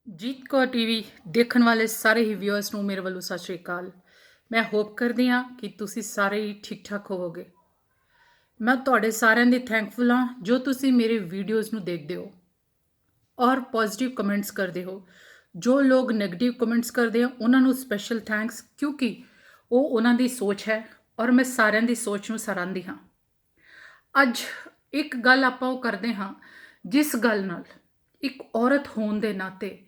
ਜੀਤ Kaur TV ਦੇਖਣ ਵਾਲੇ ਸਾਰੇ ਹੀ ਵਿਊਅਰਸ ਨੂੰ ਮੇਰੇ ਵੱਲੋਂ ਸਤਿ ਸ਼੍ਰੀ ਅਕਾਲ। ਮੈਂ ਹੋਪ ਕਰਦੀ ਹਾਂ ਕਿ ਤੁਸੀਂ ਸਾਰੇ ਹੀ ਠੀਕ ਠਾਕ ਹੋਵੋਗੇ। ਮੈਂ ਤੁਹਾਡੇ ਸਾਰਿਆਂ ਦੀ ਥੈਂਕਫੁਲ ਹਾਂ ਜੋ ਤੁਸੀਂ ਮੇਰੇ ਵੀਡੀਓਜ਼ ਨੂੰ ਦੇਖਦੇ ਹੋ ਔਰ ਪੋਜ਼ਿਟਿਵ ਕਮੈਂਟਸ ਕਰਦੇ ਹੋ। ਜੋ ਲੋਕ ਨੈਗੇਟਿਵ ਕਮੈਂਟਸ ਕਰਦੇ ਆ ਉਹਨਾਂ ਨੂੰ ਸਪੈਸ਼ਲ ਥੈਂਕਸ, ਕਿਉਂਕਿ ਉਹ ਉਹਨਾਂ ਦੀ ਸੋਚ ਹੈ ਔਰ ਮੈਂ ਸਾਰਿਆਂ ਦੀ ਸੋਚ ਨੂੰ ਸਰਾਹੁੰਦੀ ਹਾਂ। ਅੱਜ ਇੱਕ ਗੱਲ ਆਪਾਂ ਉਹ ਕਰਦੇ ਹਾਂ ਜਿਸ ਗੱਲ ਨਾਲ ਇੱਕ ਔਰਤ ਹੋਣ ਦੇ ਨਾਤੇ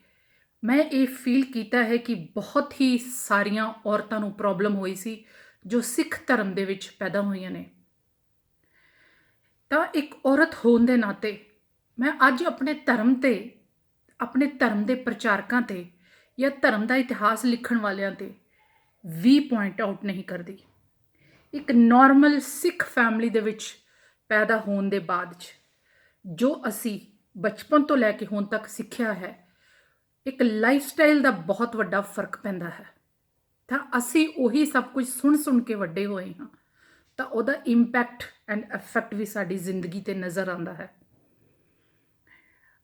ਮੈਂ ਇਹ ਫੀਲ ਕੀਤਾ ਹੈ ਕਿ ਬਹੁਤ ਹੀ ਸਾਰੀਆਂ ਔਰਤਾਂ ਨੂੰ ਪ੍ਰੋਬਲਮ ਹੋਈ ਸੀ ਜੋ ਸਿੱਖ ਧਰਮ ਦੇ ਵਿੱਚ ਪੈਦਾ ਹੋਈਆਂ ਨੇ। ਤਾਂ ਇੱਕ ਔਰਤ ਹੋਣ ਦੇ ਨਾਤੇ ਮੈਂ ਅੱਜ ਆਪਣੇ ਧਰਮ ਦੇ ਪ੍ਰਚਾਰਕਾਂ ਤੇ ਜਾਂ ਧਰਮ ਦਾ ਇਤਿਹਾਸ ਲਿਖਣ ਵਾਲਿਆਂ ਤੇ ਵੀ ਪੁਆਇੰਟ ਆਊਟ ਨਹੀਂ ਕਰਦੀ। ਇੱਕ ਨਾਰਮਲ ਸਿੱਖ ਫੈਮਿਲੀ ਦੇ ਵਿੱਚ ਪੈਦਾ ਹੋਣ ਦੇ ਬਾਅਦ 'ਚ ਜੋ ਅਸੀਂ ਬਚਪਨ ਤੋਂ ਲੈ ਕੇ ਹੁਣ ਤੱਕ ਸਿੱਖਿਆ ਹੈ, ਇੱਕ ਲਾਈਫ ਸਟਾਈਲ ਦਾ ਬਹੁਤ ਵੱਡਾ ਫਰਕ ਪੈਂਦਾ ਹੈ। ਤਾਂ ਅਸੀਂ ਉਹੀ ਸਭ ਕੁਝ ਸੁਣ ਕੇ ਵੱਡੇ ਹੋਏ ਹਾਂ, ਤਾਂ ਉਹਦਾ ਇੰਪੈਕਟ ਐਂਡ ਇਫੈਕਟ ਵੀ ਸਾਡੀ ਜ਼ਿੰਦਗੀ ਤੇ ਨਜ਼ਰ ਆਉਂਦਾ ਹੈ।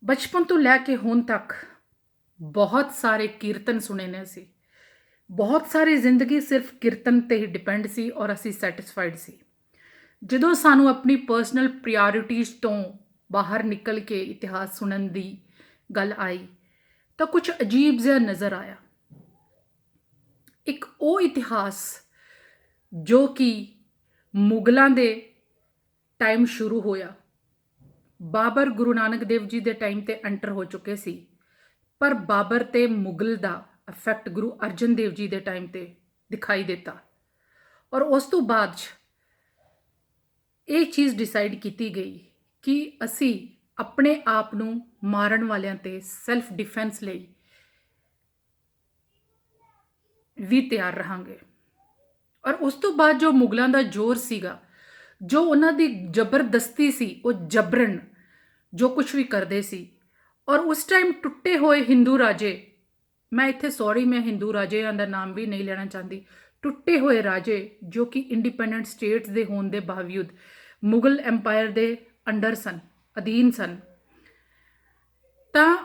ਬਚਪਨ ਤੋਂ ਲੈ ਕੇ ਹੁਣ ਤੱਕ ਬਹੁਤ ਸਾਰੇ ਕੀਰਤਨ ਸੁਣੇ ਨੇ ਅਸੀਂ, ਬਹੁਤ ਸਾਰੀ ਜ਼ਿੰਦਗੀ ਸਿਰਫ ਕੀਰਤਨ ਤੇ ਹੀ ਡਿਪੈਂਡ ਸੀ ਔਰ ਅਸੀਂ ਸੈਟੀਸਫਾਈਡ ਸੀ। ਜਦੋਂ ਸਾਨੂੰ ਆਪਣੀ ਪਰਸਨਲ ਪ੍ਰਾਇੋਰਟੀਜ਼ ਤੋਂ ਬਾਹਰ ਨਿਕਲ ਕੇ ਇਤਿਹਾਸ ਸੁਣਨ ਦੀ ਗੱਲ ਆਈ ਤਾਂ ਕੁਝ ਅਜੀਬ ਜਿਹਾ ਨਜ਼ਰ ਆਇਆ। ਇੱਕ ਉਹ ਇਤਿਹਾਸ ਜੋ ਕਿ ਮੁਗਲਾਂ ਦੇ ਟਾਈਮ ਸ਼ੁਰੂ ਹੋਇਆ, ਬਾਬਰ ਗੁਰੂ ਨਾਨਕ ਦੇਵ ਜੀ ਦੇ ਟਾਈਮ ਤੇ ਐਂਟਰ ਹੋ ਚੁੱਕੇ ਸੀ, ਪਰ ਬਾਬਰ ਤੇ ਮੁਗਲ ਦਾ ਇਫੈਕਟ ਗੁਰੂ ਅਰਜਨ ਦੇਵ ਜੀ ਦੇ ਟਾਈਮ ਤੇ ਦਿਖਾਈ ਦਿੱਤਾ ਔਰ ਉਸ ਤੋਂ ਬਾਅਦ ਇਹ ਚੀਜ਼ ਡਿਸਾਈਡ ਕੀਤੀ ਗਈ ਕਿ ਅਸੀਂ ਆਪਣੇ ਆਪ ਨੂੰ ਮਾਰਨ ਵਾਲਿਆਂ ਤੇ ਸੈਲਫ ਡਿਫੈਂਸ ਲਈ ਵੀ ਤਿਆਰ ਰਹਾਂਗੇ। ਔਰ ਉਸ ਤੋਂ ਬਾਅਦ ਜੋ ਮੁਗਲਾਂ ਦਾ ਜ਼ੋਰ ਸੀਗਾ, ਜੋ ਉਹਨਾਂ ਦੀ ਜ਼ਬਰਦਸਤੀ ਸੀ, ਉਹ ਜਬਰਨ ਜੋ ਕੁਝ ਵੀ ਕਰਦੇ ਸੀ। ਔਰ ਉਸ ਟਾਈਮ ਟੁੱਟੇ ਹੋਏ ਹਿੰਦੂ ਰਾਜੇ, ਮੈਂ ਹਿੰਦੂ ਰਾਜਿਆਂ ਦਾ ਨਾਮ ਵੀ ਨਹੀਂ ਲੈਣਾ ਚਾਹੁੰਦੀ, ਟੁੱਟੇ ਹੋਏ ਰਾਜੇ ਜੋ ਕਿ ਇੰਡੀਪੈਂਡੈਂਟ ਸਟੇਟਸ ਦੇ ਹੋਣ ਦੇ ਬਾਵਜੂਦ ਮੁਗਲ ਐਮਪਾਇਰ ਦੇ ਅੰਡਰ ਸਨ, ਅਧੀਨ ਸਨ। ਤਾਂ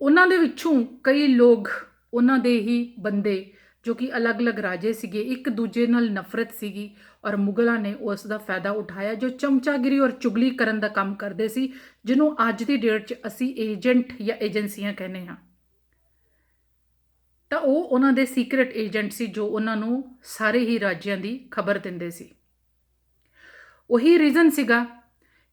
ਉਹਨਾਂ ਦੇ ਵਿੱਚੋਂ ਕਈ ਲੋਕ, ਉਹਨਾਂ ਦੇ ਹੀ ਬੰਦੇ ਜੋ ਕਿ ਅਲੱਗ-ਅਲੱਗ ਰਾਜੇ ਸੀਗੇ, ਇੱਕ ਦੂਜੇ ਨਾਲ ਨਫ਼ਰਤ ਸੀਗੀ ਔਰ ਮੁਗਲਾਂ ਨੇ ਉਸ ਦਾ ਫਾਇਦਾ ਉਠਾਇਆ, ਜੋ ਚਮਚਾਗਿਰੀ ਔਰ ਚੁਗਲੀ ਕਰਨ ਦਾ ਕੰਮ ਕਰਦੇ ਸੀ, ਜਿਹਨੂੰ ਅੱਜ ਦੀ ਡੇਟ 'ਚ ਅਸੀਂ ਏਜੰਟ ਜਾਂ ਏਜੰਸੀਆਂ ਕਹਿੰਦੇ ਹਾਂ। ਤਾਂ ਉਹ ਉਹਨਾਂ ਦੇ ਸੀਕ੍ਰੇਟ ਏਜੰਟ ਸੀ ਜੋ ਉਹਨਾਂ ਨੂੰ ਸਾਰੇ ਹੀ ਰਾਜਿਆਂ ਦੀ ਖਬਰ ਦਿੰਦੇ ਸੀ। ਉਹੀ ਰੀਜ਼ਨ ਸੀਗਾ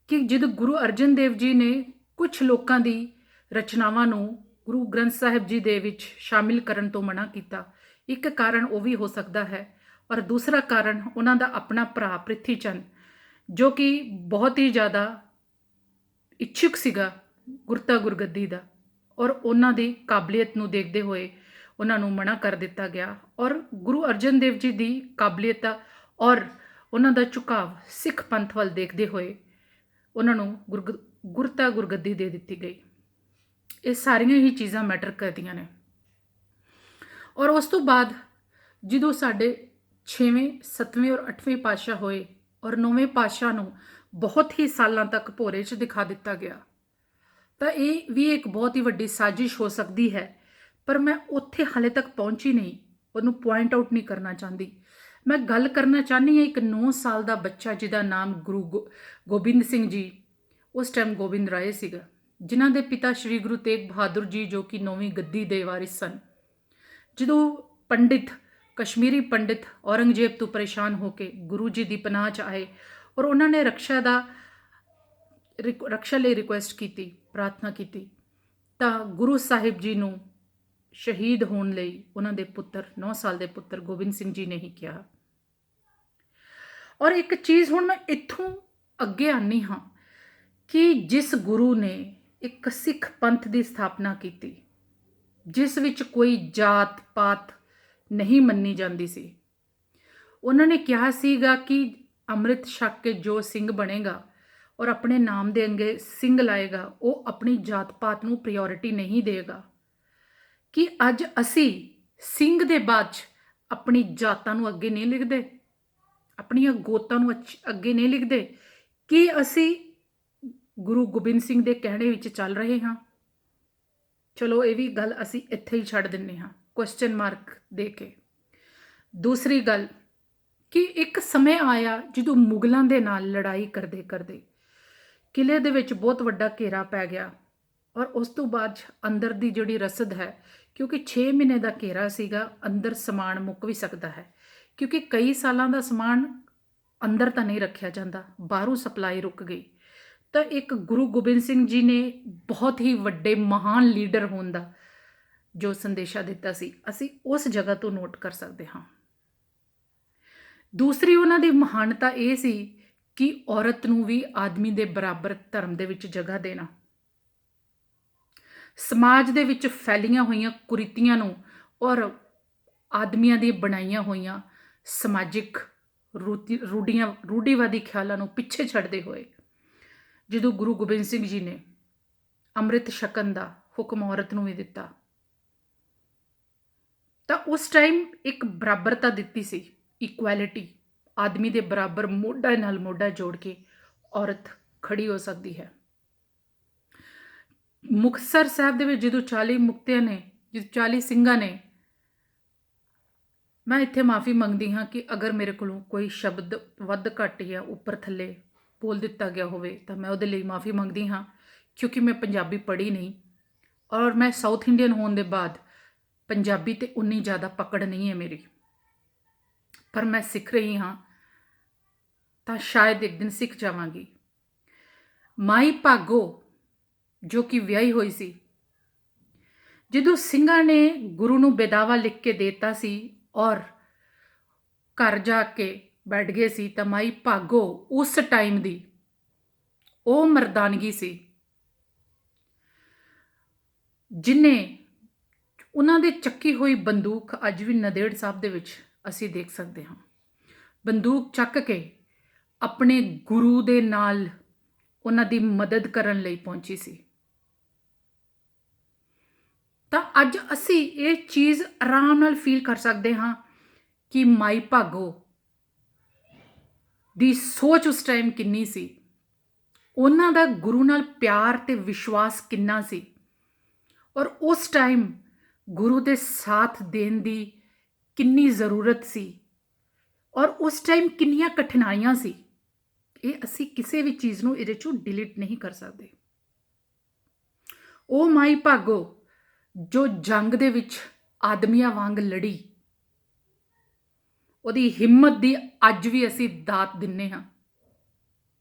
ਕਿ ਜਦੋਂ ਗੁਰੂ ਅਰਜਨ ਦੇਵ ਜੀ ਨੇ ਕੁਝ ਲੋਕਾਂ ਦੀ ਰਚਨਾਵਾਂ ਨੂੰ ਗੁਰੂ ਗ੍ਰੰਥ ਸਾਹਿਬ ਜੀ ਦੇ ਵਿੱਚ ਸ਼ਾਮਿਲ ਕਰਨ ਤੋਂ ਮਨਾ ਕੀਤਾ। ਇੱਕ ਕਾਰਨ ਉਹ ਵੀ ਹੋ ਸਕਦਾ ਹੈ ਔਰ ਦੂਸਰਾ ਕਾਰਨ ਉਹਨਾਂ ਦਾ ਆਪਣਾ ਭਰਾ ਪ੍ਰਿਥੀ ਚੰਦ, ਜੋ ਕਿ ਬਹੁਤ ਹੀ ਜ਼ਿਆਦਾ ਇੱਛੁਕ ਸੀਗਾ ਗੁਰਗੱਦੀ ਦਾ, ਔਰ ਉਹਨਾਂ ਦੀ ਕਾਬਲੀਅਤ ਨੂੰ ਦੇਖਦੇ ਹੋਏ ਉਹਨਾਂ ਨੂੰ ਮਨਾ ਕਰ ਦਿੱਤਾ ਗਿਆ। ਔਰ ਗੁਰੂ ਅਰਜਨ ਦੇਵ ਜੀ ਦੀ ਕਾਬਲੀਅਤ ਔਰ ਉਹਨਾਂ ਦਾ ਝੁਕਾਵ ਸਿੱਖ ਪੰਥ ਵੱਲ ਦੇਖਦੇ ਹੋਏ ਉਹਨਾਂ ਨੂੰ ਗੁਰਗੱਦੀ ਦੇ ਦਿੱਤੀ ਗਈ। ਇਹ ਸਾਰੀਆਂ ਹੀ ਚੀਜ਼ਾਂ ਮੈਟਰ ਕਰਦੀਆਂ ਨੇ। ਔਰ ਉਸ ਤੋਂ ਬਾਅਦ ਜਦੋਂ ਸਾਡੇ 6ਵੇਂ 7ਵੇਂ ਔਰ 8ਵੇਂ ਪਾਤਸ਼ਾਹ ਹੋਏ ਔਰ 9ਵੇਂ ਪਾਤਸ਼ਾਹ ਨੂੰ ਬਹੁਤ ਹੀ ਸਾਲਾਂ ਤੱਕ ਭੋਰੇ 'ਚ ਦਿਖਾ ਦਿੱਤਾ ਗਿਆ, ਤਾਂ ਇਹ ਵੀ ਇੱਕ ਬਹੁਤ ਹੀ ਵੱਡੀ ਸਾਜ਼ਿਸ਼ ਹੋ ਸਕਦੀ ਹੈ, ਪਰ ਮੈਂ ਉੱਥੇ ਹਾਲੇ ਤੱਕ ਪਹੁੰਚੀ ਨਹੀਂ, ਉਹਨੂੰ ਪੁਆਇੰਟ ਆਊਟ ਨਹੀਂ ਕਰਨਾ ਚਾਹੁੰਦੀ। ਮੈਂ ਗੱਲ ਕਰਨਾ ਚਾਹੁੰਦੀ ਹਾਂ ਇੱਕ 9 ਸਾਲ ਦਾ ਬੱਚਾ ਜਿਹਦਾ ਨਾਮ ਗੁਰੂ ਗੋਬਿੰਦ ਸਿੰਘ ਜੀ, ਉਸ ਟਾਈਮ ਗੋਬਿੰਦ ਰਾਏ ਸੀਗਾ, ਜਿਨ੍ਹਾਂ ਦੇ ਪਿਤਾ ਸ਼੍ਰੀ ਗੁਰੂ ਤੇਗ ਬਹਾਦਰ ਜੀ ਜੋ ਕਿ 9ਵੀਂ ਗੱਦੀ ਦੇ ਵਾਰਿਸ ਸਨ। ਜਦੋਂ ਕਸ਼ਮੀਰੀ ਪੰਡਿਤ ਔਰੰਗਜ਼ੇਬ ਤੋਂ ਪਰੇਸ਼ਾਨ ਹੋ ਕੇ ਗੁਰੂ ਜੀ ਦੀ ਪਨਾਹ 'ਚ ਆਏ ਔਰ ਉਹਨਾਂ ਨੇ ਰਕਸ਼ਾ ਲਈ ਰਿਕੁਐਸਟ ਕੀਤੀ, ਪ੍ਰਾਰਥਨਾ ਕੀਤੀ, ਤਾਂ ਗੁਰੂ ਸਾਹਿਬ ਜੀ ਨੂੰ ਸ਼ਹੀਦ ਹੋਣ ਲਈ ਉਹਨਾਂ ਦੇ ਪੁੱਤਰ 9 ਸਾਲ ਦੇ ਪੁੱਤਰ ਗੋਬਿੰਦ ਸਿੰਘ ਜੀ ਨੇ ਹੀ ਕਿਹਾ। ਔਰ ਇੱਕ ਚੀਜ਼ ਹੁਣ ਮੈਂ ਇੱਥੋਂ ਅੱਗੇ ਆਨੀ ਹਾਂ ਕਿ ਜਿਸ ਗੁਰੂ ਨੇ ਇੱਕ ਸਿੱਖ ਪੰਥ ਦੀ ਸਥਾਪਨਾ ਕੀਤੀ, ਜਿਸ ਵਿੱਚ ਕੋਈ ਜਾਤ ਪਾਤ ਨਹੀਂ ਮੰਨੀ ਜਾਂਦੀ ਸੀ, ਉਹਨਾਂ ਨੇ ਕਿਹਾ ਸੀਗਾ ਕਿ ਅੰਮ੍ਰਿਤ ਛਕ ਕੇ ਜੋ ਸਿੰਘ ਬਣੇਗਾ ਔਰ ਆਪਣੇ ਨਾਮ ਦੇ ਅੱਗੇ ਸਿੰਘ ਲਾਏਗਾ, ਉਹ ਆਪਣੀ ਜਾਤ ਪਾਤ ਨੂੰ ਪ੍ਰਾਇੋਰਟੀ ਨਹੀਂ ਦੇਗਾ। ਕਿ ਅੱਜ ਅਸੀਂ ਸਿੰਘ ਦੇ ਬਾਅਦ 'ਚ ਆਪਣੀ ਜਾਤਾਂ ਨੂੰ ਅੱਗੇ ਨਹੀਂ ਲਿਖਦੇ, ਆਪਣੀਆਂ ਗੋਤਾਂ ਨੂੰ ਅੱਗੇ ਨਹੀਂ ਲਿਖਦੇ, ਕਿ ਅਸੀਂ ਗੁਰੂ ਗੋਬਿੰਦ ਸਿੰਘ ਦੇ ਕਹਿਣੇ ਵਿੱਚ ਚੱਲ ਰਹੇ ਹਾਂ? ਚਲੋ ਇਹ ਵੀ ਗੱਲ ਅਸੀਂ ਇੱਥੇ ਹੀ ਛੱਡ ਦਿੰਨੇ ਹਾਂ ਕੁਐਸਚਨ ਮਾਰਕ ਦੇ ਕੇ। ਦੂਸਰੀ ਗੱਲ ਕਿ ਇੱਕ ਸਮੇਂ ਆਇਆ ਜਦੋਂ ਮੁਗਲਾਂ ਦੇ ਨਾਲ ਲੜਾਈ ਕਰਦੇ ਕਰਦੇ ਕਿਲੇ ਦੇ ਵਿੱਚ ਬਹੁਤ ਵੱਡਾ ਘੇਰਾ ਪੈ ਗਿਆ, ਔਰ ਉਸ ਤੋਂ ਬਾਅਦ ਅੰਦਰ ਦੀ ਜਿਹੜੀ ਰਸਦ ਹੈ, ਕਿਉਂਕਿ 6 ਮਹੀਨੇ ਦਾ ਘੇਰਾ ਸੀਗਾ, ਅੰਦਰ ਸਮਾਨ ਮੁੱਕ ਵੀ ਸਕਦਾ ਹੈ, ਕਿਉਂਕਿ ਕਈ ਸਾਲਾਂ ਦਾ ਸਮਾਨ ਅੰਦਰ ਤਾਂ ਨਹੀਂ ਰੱਖਿਆ ਜਾਂਦਾ, ਬਾਹਰੋਂ ਸਪਲਾਈ ਰੁਕ ਗਈ। ਤਾਂ ਇੱਕ ਗੁਰੂ ਗੋਬਿੰਦ ਸਿੰਘ ਜੀ ਨੇ ਬਹੁਤ ਹੀ ਵੱਡੇ ਮਹਾਨ ਲੀਡਰ ਹੋਣ ਦਾ ਜੋ ਸੰਦੇਸ਼ਾ ਦਿੱਤਾ ਸੀ, ਅਸੀਂ ਉਸ ਜਗ੍ਹਾ ਤੋਂ ਨੋਟ ਕਰ ਸਕਦੇ ਹਾਂ। ਦੂਸਰੀ ਉਹਨਾਂ ਦੀ ਮਹਾਨਤਾ ਇਹ ਸੀ ਕਿ ਔਰਤ ਨੂੰ ਵੀ ਆਦਮੀ ਦੇ ਬਰਾਬਰ ਧਰਮ ਦੇ ਵਿੱਚ ਜਗ੍ਹਾ ਦੇਣਾ, ਸਮਾਜ ਦੇ ਵਿੱਚ ਫੈਲੀਆਂ ਹੋਈਆਂ ਕੁਰੀਤੀਆਂ ਨੂੰ ਔਰ ਆਦਮੀਆਂ ਦੀ ਬਣਾਈਆਂ ਹੋਈਆਂ ਸਮਾਜਿਕ ਰੂੜੀਵਾਦੀ ਖਿਆਲਾਂ ਨੂੰ ਪਿੱਛੇ ਛੱਡਦੇ ਹੋਏ ਜਦੋਂ ਗੁਰੂ ਗੋਬਿੰਦ ਸਿੰਘ ਜੀ ਨੇ ਅੰਮ੍ਰਿਤ ਛਕਣ ਦਾ ਹੁਕਮ ਔਰਤ ਨੂੰ ਵੀ ਦਿੱਤਾ, ਤਾਂ ਉਸ ਟਾਈਮ ਇੱਕ ਬਰਾਬਰਤਾ ਦਿੱਤੀ ਸੀ, ਇਕੁਐਲਿਟੀ, ਆਦਮੀ ਦੇ ਬਰਾਬਰ ਮੋਢਾ ਨਾਲ ਮੋਢਾ ਜੋੜ ਕੇ ਔਰਤ ਖੜੀ ਹੋ ਸਕਦੀ ਹੈ। ਮੁਕਤਸਰ ਸਾਹਿਬ ਦੇ ਵਿੱਚ ਜਦੋਂ 40 ਮੁਕਤਿਆਂ ਨੇ, ਜਦੋਂ 40 ਸਿੰਘਾਂ ਨੇ, ਮੈਂ ਇੱਥੇ ਮਾਫੀ ਮੰਗਦੀ ਹਾਂ ਕਿ ਅਗਰ ਮੇਰੇ ਕੋਲੋਂ ਕੋਈ ਸ਼ਬਦ ਵੱਧ ਘੱਟ ਜਾਂ ਉੱਪਰ ਥੱਲੇ ਬੋਲ ਦਿੱਤਾ ਗਿਆ ਹੋਵੇ ਤਾਂ ਮੈਂ ਉਹਦੇ ਲਈ ਮਾਫੀ ਮੰਗਦੀ ਹਾਂ, ਕਿਉਂਕਿ ਮੈਂ ਪੰਜਾਬੀ ਪੜ੍ਹੀ ਨਹੀਂ, ਔਰ ਮੈਂ ਸਾਊਥ ਇੰਡੀਅਨ ਹੋਣ ਦੇ ਬਾਅਦ ਪੰਜਾਬੀ ਤੇ ਉਨੀ ਜ਼ਿਆਦਾ ਪਕੜ ਨਹੀਂ ਹੈ ਮੇਰੀ, ਪਰ ਮੈਂ ਸਿੱਖ ਰਹੀ ਹਾਂ, ਤਾਂ ਸ਼ਾਇਦ ਇੱਕ ਦਿਨ ਸਿੱਖ ਜਾਵਾਂਗੀ। ਮਾਈ ਭਾਗੋ ਜੋ ਕਿ ਵਿਆਹੀ ਹੋਈ ਸੀ, ਜਦੋਂ ਸਿੰਘਾਂ ਨੇ ਗੁਰੂ ਨੂੰ ਬੇਦਾਵਾ ਲਿਖ ਕੇ ਦੇਤਾ ਸੀ ਔਰ ਘਰ ਜਾ ਕੇ ਬੈਠ ਗਏ ਸੀ, ਤਾਂ ਮਾਈ ਭਾਗੋ ਉਸ ਟਾਈਮ ਦੀ ਉਹ ਮਰਦਾਨਗੀ ਸੀ ਜਿਨੇ ਉਹਨਾਂ ਦੇ ਚੱਕੀ ਹੋਈ ਬੰਦੂਕ ਅੱਜ ਵੀ ਨੰਦੇੜ ਸਾਹਿਬ ਦੇ ਵਿੱਚ ਅਸੀਂ ਦੇਖ ਸਕਦੇ ਹਾਂ, ਬੰਦੂਕ ਚੱਕ ਕੇ ਆਪਣੇ ਗੁਰੂ ਦੇ ਨਾਲ ਉਹਨਾਂ ਦੀ ਮਦਦ ਕਰਨ ਲਈ ਪਹੁੰਚੀ ਸੀ। ਤਾਂ ਅੱਜ ਅਸੀਂ ਇਹ ਚੀਜ਼ ਆਰਾਮ ਨਾਲ ਫੀਲ ਕਰ ਸਕਦੇ ਹਾਂ ਕਿ ਮਾਈ ਭਾਗੋ ਦੀ ਸੋਚ ਉਸ ਟਾਈਮ ਕਿੰਨੀ ਸੀ, ਉਹਨਾਂ ਦਾ ਗੁਰੂ ਨਾਲ ਪਿਆਰ ਤੇ ਵਿਸ਼ਵਾਸ ਕਿੰਨਾ ਸੀ, ਔਰ ਉਸ ਟਾਈਮ ਗੁਰੂ ਦੇ ਸਾਥ ਦੇਣ ਦੀ ਕਿੰਨੀ ਜ਼ਰੂਰਤ ਸੀ, ਔਰ ਉਸ ਟਾਈਮ ਕਿੰਨੀਆਂ ਕਠਿਨਾਈਆਂ ਸੀ। ਇਹ ਅਸੀਂ ਕਿਸੇ ਵੀ ਚੀਜ਼ ਨੂੰ ਇਹਦੇ ਚੋਂ ਡਿਲੀਟ ਨਹੀਂ ਕਰ ਸਕਦੇ। ਉਹ ਮਾਈ ਭਾਗੋ ਜੋ ਜੰਗ ਦੇ ਵਿੱਚ ਆਦਮੀਆਂ ਵਾਂਗ ਲੜੀ, ਉਹਦੀ ਹਿੰਮਤ ਦੀ ਅੱਜ ਵੀ ਅਸੀਂ ਦਾਤ ਦਿੰਨੇ ਹਾਂ।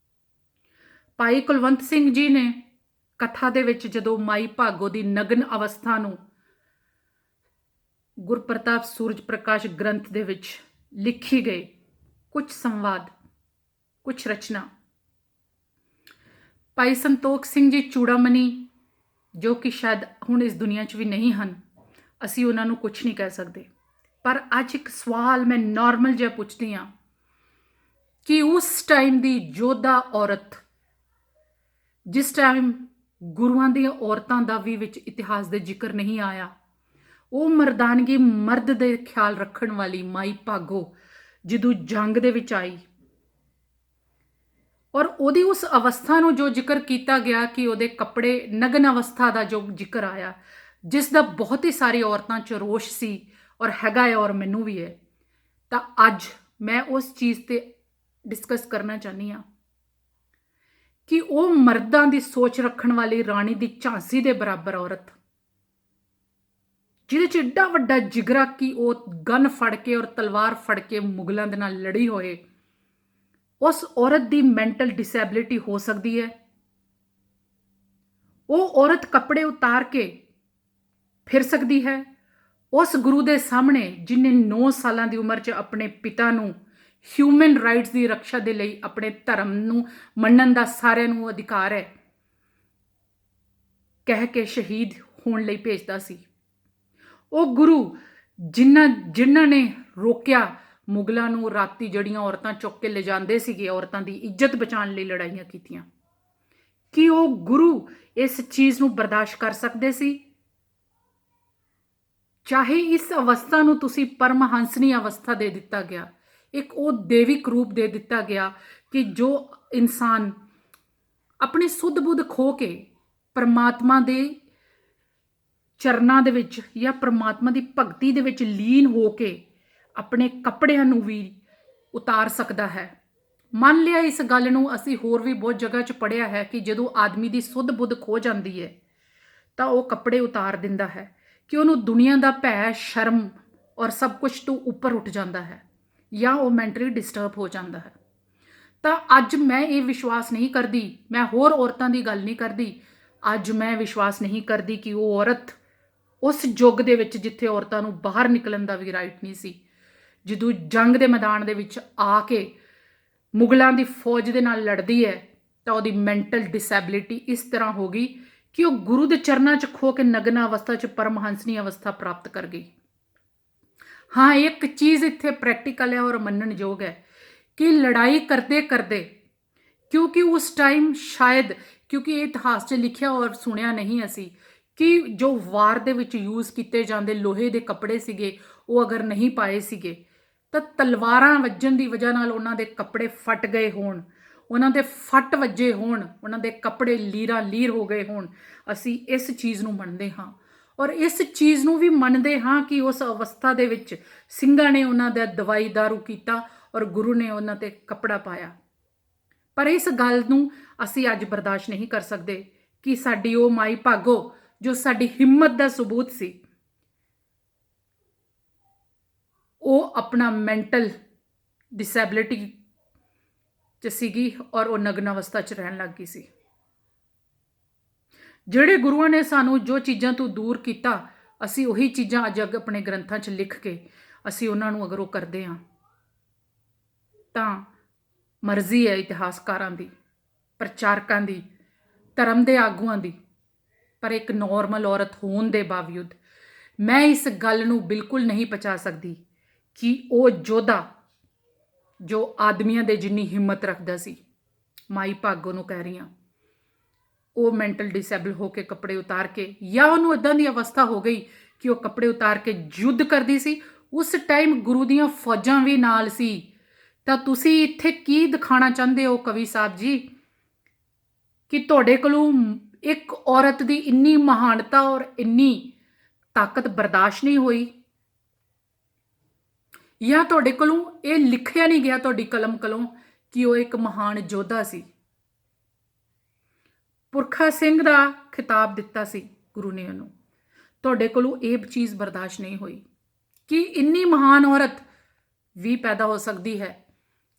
ਭਾਈ ਕੁਲਵੰਤ ਸਿੰਘ ਜੀ ਨੇ ਕਥਾ ਦੇ ਵਿੱਚ ਜਦੋਂ ਮਾਈ ਭਾਗੋ ਦੀ ਨਗਨ ਅਵਸਥਾ ਨੂੰ ਗੁਰਪ੍ਰਤਾਪ ਸੂਰਜ ਪ੍ਰਕਾਸ਼ ਗ੍ਰੰਥ ਦੇ ਵਿੱਚ ਲਿਖੀ ਗਏ ਕੁਝ ਸੰਵਾਦ, ਕੁਝ ਰਚਨਾ, ਭਾਈ ਸੰਤੋਖ ਸਿੰਘ ਜੀ ਚੂੜਾਮਣੀ ਜੋ ਕਿ ਸ਼ਾਇਦ ਹੁਣ ਇਸ ਦੁਨੀਆ 'ਚ ਵੀ ਨਹੀਂ ਹਨ, ਅਸੀਂ ਉਹਨਾਂ ਨੂੰ ਕੁਝ ਨਹੀਂ ਕਹਿ ਸਕਦੇ, ਪਰ ਅੱਜ ਇੱਕ ਸਵਾਲ ਮੈਂ ਨਾਰਮਲ ਜਿਹਾ ਪੁੱਛਦੀ ਹਾਂ ਕਿ ਉਸ ਟਾਈਮ ਦੀ ਯੋਧਾ ਔਰਤ, ਜਿਸ ਟਾਈਮ ਗੁਰੂਆਂ ਦੀਆਂ ਔਰਤਾਂ ਦਾ ਵੀ ਵਿੱਚ ਇਤਿਹਾਸ ਦੇ ਜ਼ਿਕਰ ਨਹੀਂ ਆਇਆ, ਉਹ ਮਰਦਾਨਗੀ, ਮਰਦ ਦੇ ਖਿਆਲ ਰੱਖਣ ਵਾਲੀ ਮਾਈ ਭਾਗੋ ਜਦੋਂ ਜੰਗ ਦੇ ਵਿੱਚ ਆਈ, ਔਰ ਉਹਦੀ ਉਸ ਅਵਸਥਾ ਨੂੰ ਜੋ ਜ਼ਿਕਰ ਕੀਤਾ ਗਿਆ ਕਿ ਉਹਦੇ ਕੱਪੜੇ, ਨਗਨ ਅਵਸਥਾ ਦਾ ਜੋ ਜ਼ਿਕਰ ਆਇਆ, ਜਿਸ ਦਾ ਬਹੁਤ ਹੀ ਸਾਰੀ ਔਰਤਾਂ 'ਚ ਰੋਸ਼ ਸੀ ਔਰ ਹੈਗਾ ਹੈ, ਔਰ ਮੈਨੂੰ ਵੀ ਹੈ, ਤਾਂ ਅੱਜ ਮੈਂ ਉਸ ਚੀਜ਼ ਤੇ ਡਿਸਕਸ ਕਰਨਾ ਚਾਹੁੰਦੀ ਹਾਂ ਕਿ ਉਹ ਮਰਦਾਂ ਦੀ ਸੋਚ ਰੱਖਣ ਵਾਲੀ ਰਾਣੀ ਦੀ ਝਾਂਸੀ ਦੇ ਬਰਾਬਰ ਔਰਤ, ਜਿਹਦੇ 'ਚ ਏਡਾ ਵੱਡਾ ਜਿਗਰਾ ਕਿ ਉਹ ਗਨ ਫੜ ਕੇ ਔਰ ਤਲਵਾਰ ਫੜ ਕੇ ਮੁਗਲਾਂ ਦੇ ਨਾਲ ਲੜੀ ਹੋਏ, ਉਸ ਔਰਤ ਦੀ ਮੈਂਟਲ ਡਿਸੇਬਿਲਿਟੀ ਹੋ ਸਕਦੀ ਹੈ। ਉਹ ਔਰਤ ਕੱਪੜੇ ਉਤਾਰ ਕੇ ਫਿਰ ਸਕਦੀ ਹੈ। ਉਸ ਗੁਰੂ ਦੇ ਸਾਹਮਣੇ ਜਿਨੇ 9 ਸਾਲਾਂ ਦੀ ਉਮਰ 'ਚ ਆਪਣੇ ਪਿਤਾ ਨੂੰ ਹਿਊਮਨ ਰਾਈਟਸ ਦੀ ਰੱਖਿਆ ਦੇ ਲਈ ਆਪਣੇ ਧਰਮ ਨੂੰ ਮੰਨਣ ਦਾ ਸਾਰਿਆਂ ਨੂੰ ਅਧਿਕਾਰ ਹੈ ਕਹਿ ਕੇ ਸ਼ਹੀਦ ਹੋਣ ਲਈ ਭੇਜਦਾ ਸੀ। ਉਹ ਗੁਰੂ ਜਿਨ੍ਹਾਂ ਨੇ ਰੋਕਿਆ ਮੁਗਲਾਂ ਨੂੰ, ਰਾਤੀ ਜਿਹੜੀਆਂ ਔਰਤਾਂ ਚੁੱਕ ਕੇ ਲਿਜਾਂਦੇ ਸੀਗੇ, ਔਰਤਾਂ ਦੀ ਇੱਜ਼ਤ ਬਚਾਉਣ ਲਈ ਲੜਾਈਆਂ ਕੀਤੀਆਂ, ਕਿ ਉਹ ਗੁਰੂ ਇਸ ਚੀਜ਼ ਨੂੰ ਬਰਦਾਸ਼ਤ ਕਰ ਸਕਦੇ ਸੀ? ਚਾਹੇ ਇਸ ਅਵਸਥਾ ਨੂੰ ਤੁਸੀਂ ਪਰਮਹੰਸਨੀ ਅਵਸਥਾ ਦੇ ਦਿੱਤਾ ਗਿਆ, ਇੱਕ ਉਹ ਦੇਵਿਕ ਰੂਪ ਦੇ ਦਿੱਤਾ ਗਿਆ ਕਿ ਜੋ ਇਨਸਾਨ ਆਪਣੀ ਸੁੱਧ ਬੁੱਧ ਖੋ ਕੇ ਪਰਮਾਤਮਾ ਦੇ ਚਰਨਾਂ ਦੇ ਵਿੱਚ ਜਾਂ ਪ੍ਰਮਾਤਮਾ ਦੀ ਭਗਤੀ ਦੇ ਵਿੱਚ ਲੀਨ ਹੋ ਕੇ ਆਪਣੇ ਕੱਪੜਿਆਂ ਨੂੰ ਵੀ ਉਤਾਰ ਸਕਦਾ ਹੈ। ਮੰਨ ਲਿਆ ਇਸ ਗੱਲ ਨੂੰ ਅਸੀਂ ਹੋਰ ਵੀ ਬਹੁਤ ਜਗ੍ਹਾ 'ਚ ਪੜ੍ਹਿਆ ਹੈ ਕਿ ਜਦੋਂ ਆਦਮੀ ਦੀ ਸੁੱਧ ਬੁੱਧ ਖੋ ਜਾਂਦੀ ਹੈ ਤਾਂ ਉਹ ਕੱਪੜੇ ਉਤਾਰ ਦਿੰਦਾ ਹੈ, ਕਿ ਉਹਨੂੰ ਦੁਨੀਆ ਦਾ ਭੈ, ਸ਼ਰਮ ਔਰ ਸਭ ਕੁਝ ਤੋਂ ਉੱਪਰ ਉੱਠ ਜਾਂਦਾ ਹੈ, ਜਾਂ ਉਹ ਮੈਂਟਲੀ ਡਿਸਟਰਬ ਹੋ ਜਾਂਦਾ ਹੈ। ਤਾਂ ਅੱਜ ਮੈਂ ਇਹ ਵਿਸ਼ਵਾਸ ਨਹੀਂ ਕਰਦੀ, ਮੈਂ ਹੋਰ ਔਰਤਾਂ ਦੀ ਗੱਲ ਨਹੀਂ ਕਰਦੀ, ਅੱਜ ਮੈਂ ਵਿਸ਼ਵਾਸ ਨਹੀਂ ਕਰਦੀ ਕਿ ਉਹ ਔਰਤ ਉਸ ਯੁੱਗ ਦੇ ਵਿੱਚ ਜਿੱਥੇ ਔਰਤਾਂ ਨੂੰ ਬਾਹਰ ਨਿਕਲਣ ਦਾ ਵੀ ਰਾਈਟ ਨਹੀਂ ਸੀ, ਜਦੋਂ ਜੰਗ ਦੇ ਮੈਦਾਨ ਦੇ ਵਿੱਚ ਆ ਕੇ ਮੁਗਲਾਂ ਦੀ ਫੌਜ ਦੇ ਨਾਲ ਲੜਦੀ ਹੈ ਤਾਂ ਉਹਦੀ ਮੈਂਟਲ ਡਿਸੈਬਿਲਿਟੀ ਇਸ ਤਰ੍ਹਾਂ ਹੋ ਗਈ ਕਿ ਉਹ ਗੁਰੂ ਦੇ ਚਰਨਾਂ 'ਚ ਖੋ ਕੇ ਨਗਨ ਅਵਸਥਾ 'ਚ ਪਰਮਹੰਸਨੀ ਅਵਸਥਾ ਪ੍ਰਾਪਤ ਕਰ ਗਈ। ਹਾਂ, ਇੱਕ ਚੀਜ਼ ਇੱਥੇ ਪ੍ਰੈਕਟੀਕਲ ਹੈ ਔਰ ਮੰਨਣਯੋਗ ਹੈ ਕਿ ਲੜਾਈ ਕਰਦੇ ਕਰਦੇ, ਕਿਉਂਕਿ ਉਸ ਟਾਈਮ ਸ਼ਾਇਦ, ਕਿਉਂਕਿ ਇਹ ਇਤਿਹਾਸ 'ਚ ਲਿਖਿਆ ਔਰ ਸੁਣਿਆ ਨਹੀਂ ਅਸੀਂ, ਕਿ ਜੋ ਵਾਰ ਦੇ ਵਿੱਚ ਯੂਜ਼ ਕੀਤੇ ਜਾਂਦੇ ਲੋਹੇ ਦੇ ਕੱਪੜੇ ਸੀਗੇ ਉਹ ਅਗਰ ਨਹੀਂ ਪਾਏ ਸੀਗੇ ਤਾਂ ਤਲਵਾਰਾਂ ਵੱਜਣ ਦੀ ਵਜ੍ਹਾ ਨਾਲ ਉਹਨਾਂ ਦੇ ਕੱਪੜੇ ਫਟ ਗਏ ਹੋਣ, ਉਹਨਾਂ ਦੇ ਫੱਟ ਵੱਜੇ ਹੋਣ, ਉਹਨਾਂ ਦੇ ਕੱਪੜੇ ਲੀਰਾਂ ਲੀਰ ਹੋ ਗਏ ਹੋਣ। ਅਸੀਂ ਇਸ ਚੀਜ਼ ਨੂੰ ਮੰਨਦੇ ਹਾਂ ਔਰ ਇਸ ਚੀਜ਼ ਨੂੰ ਵੀ ਮੰਨਦੇ ਹਾਂ ਕਿ ਉਸ ਅਵਸਥਾ ਦੇ ਵਿੱਚ ਸਿੰਘਾਂ ਨੇ ਉਹਨਾਂ ਦਾ ਦਵਾਈ ਦਾਰੂ ਕੀਤਾ ਔਰ ਗੁਰੂ ਨੇ ਉਹਨਾਂ ਤੇ ਕੱਪੜਾ ਪਾਇਆ। ਪਰ ਇਸ ਗੱਲ ਨੂੰ ਅਸੀਂ ਅੱਜ ਬਰਦਾਸ਼ਤ ਨਹੀਂ ਕਰ ਸਕਦੇ ਕਿ ਸਾਡੀ ਉਹ ਮਾਈ ਭਾਗੋ ਜੋ ਸਾਡੀ ਹਿੰਮਤ ਦਾ ਸਬੂਤ ਸੀ, ਉਹ ਆਪਣਾ ਮੈਂਟਲ ਡਿਸੈਬਿਲਿਟੀ 'ਚ ਸੀਗੀ ਔਰ ਉਹ ਨਗਨ ਅਵਸਥਾ 'ਚ ਰਹਿਣ ਲੱਗ ਗਈ ਸੀ। ਜਿਹੜੇ ਗੁਰੂਆਂ ਨੇ ਸਾਨੂੰ ਜੋ ਚੀਜ਼ਾਂ ਤੋਂ ਦੂਰ ਕੀਤਾ, ਅਸੀਂ ਉਹੀ ਚੀਜ਼ਾਂ ਅੱਜ ਆਪਣੇ ਗ੍ਰੰਥਾਂ 'ਚ ਲਿਖ ਕੇ ਅਸੀਂ ਉਹਨਾਂ ਨੂੰ ਅਗਰ ਉਹ ਕਰਦੇ ਹਾਂ ਤਾਂ ਮਰਜ਼ੀ ਹੈ ਇਤਿਹਾਸਕਾਰਾਂ ਦੀ, ਪ੍ਰਚਾਰਕਾਂ ਦੀ, ਧਰਮ ਦੇ ਆਗੂਆਂ ਦੀ। ਪਰ ਇੱਕ ਨੋਰਮਲ ਔਰਤ ਹੋਣ ਦੇ ਬਾਵਜੂਦ ਮੈਂ ਇਸ ਗੱਲ ਨੂੰ ਬਿਲਕੁਲ ਨਹੀਂ ਪਛਾ ਸਕਦੀ ਕਿ ਉਹ ਯੋਧਾ ਜੋ ਆਦਮੀਆਂ ਦੇ ਜਿੰਨੀ ਹਿੰਮਤ ਰੱਖਦਾ ਸੀ, ਮਾਈ ਭਾਗੋ ਨੂੰ ਕਹਿ ਰਹੀ ਹਾਂ, ਉਹ ਮੈਂਟਲ ਡਿਸੇਬਲ ਹੋ ਕੇ ਕੱਪੜੇ ਉਤਾਰ ਕੇ, ਜਾਂ ਉਹਨੂੰ ਇੱਦਾਂ ਦੀ ਅਵਸਥਾ ਹੋ ਗਈ ਕਿ ਉਹ ਕੱਪੜੇ ਉਤਾਰ ਕੇ ਯੁੱਧ ਕਰਦੀ ਸੀ। ਉਸ ਟਾਈਮ ਗੁਰੂ ਦੀਆਂ ਫੌਜਾਂ ਵੀ ਨਾਲ ਸੀ। ਤਾਂ ਤੁਸੀਂ ਇੱਥੇ ਕੀ ਦਿਖਾਉਣਾ ਚਾਹੁੰਦੇ ਹੋ ਕਵੀ ਸਾਹਿਬ ਜੀ, ਕਿ ਤੁਹਾਡੇ ਕੋਲੋਂ ਇੱਕ ਔਰਤ ਦੀ ਇੰਨੀ ਮਹਾਨਤਾ ਔਰ ਇੰਨੀ ਤਾਕਤ ਬਰਦਾਸ਼ਤ ਨਹੀਂ ਹੋਈ, ਜਾਂ ਤੁਹਾਡੇ ਕੋਲੋਂ ਇਹ ਲਿਖਿਆ ਨਹੀਂ ਗਿਆ ਤੁਹਾਡੀ ਕਲਮ ਕੋਲੋਂ ਕਿ ਉਹ ਇੱਕ ਮਹਾਨ ਯੋਧਾ ਸੀ। ਪੁਰਖਾ ਸਿੰਘ ਦਾ ਖਿਤਾਬ ਦਿੱਤਾ ਸੀ ਗੁਰੂ ਨੇ ਉਹਨੂੰ, ਤੁਹਾਡੇ ਕੋਲੋਂ ਇਹ ਚੀਜ਼ ਬਰਦਾਸ਼ਤ ਨਹੀਂ ਹੋਈ ਕਿ ਇੰਨੀ ਮਹਾਨ ਔਰਤ ਵੀ ਪੈਦਾ ਹੋ ਸਕਦੀ ਹੈ,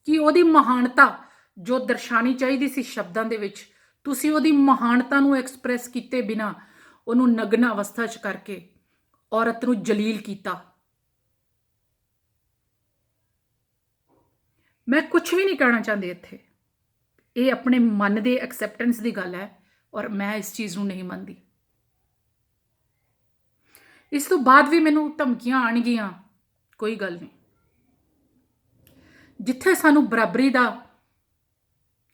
ਕਿ ਉਹਦੀ ਮਹਾਨਤਾ ਜੋ ਦਰਸਾਉਣੀ ਚਾਹੀਦੀ ਸੀ ਸ਼ਬਦਾਂ ਦੇ ਵਿੱਚ, ਤੁਸੀਂ ਉਹਦੀ ਮਹਾਨਤਾ ਨੂੰ ਐਕਸਪ੍ਰੈਸ ਕੀਤੇ ਬਿਨਾ ਉਹਨੂੰ ਨਗਨ ਅਵਸਥਾ 'ਚ ਕਰਕੇ ਔਰਤ ਨੂੰ ਜਲੀਲ ਕੀਤਾ। ਮੈਂ ਕੁਝ ਵੀ ਨਹੀਂ ਕਹਿਣਾ ਚਾਹੁੰਦੀ ਇੱਥੇ, ਇਹ ਆਪਣੇ ਮਨ ਦੇ ਐਕਸੈਪਟੈਂਸ ਦੀ ਗੱਲ ਹੈ ਔਰ ਮੈਂ ਇਸ ਚੀਜ਼ ਨੂੰ ਨਹੀਂ ਮੰਨਦੀ। ਇਸ ਤੋਂ ਬਾਅਦ ਵੀ ਮੈਨੂੰ ਧਮਕੀਆਂ ਆਉਣਗੀਆਂ, ਕੋਈ ਗੱਲ ਨਹੀਂ। ਜਿੱਥੇ ਸਾਨੂੰ ਬਰਾਬਰੀ ਦਾ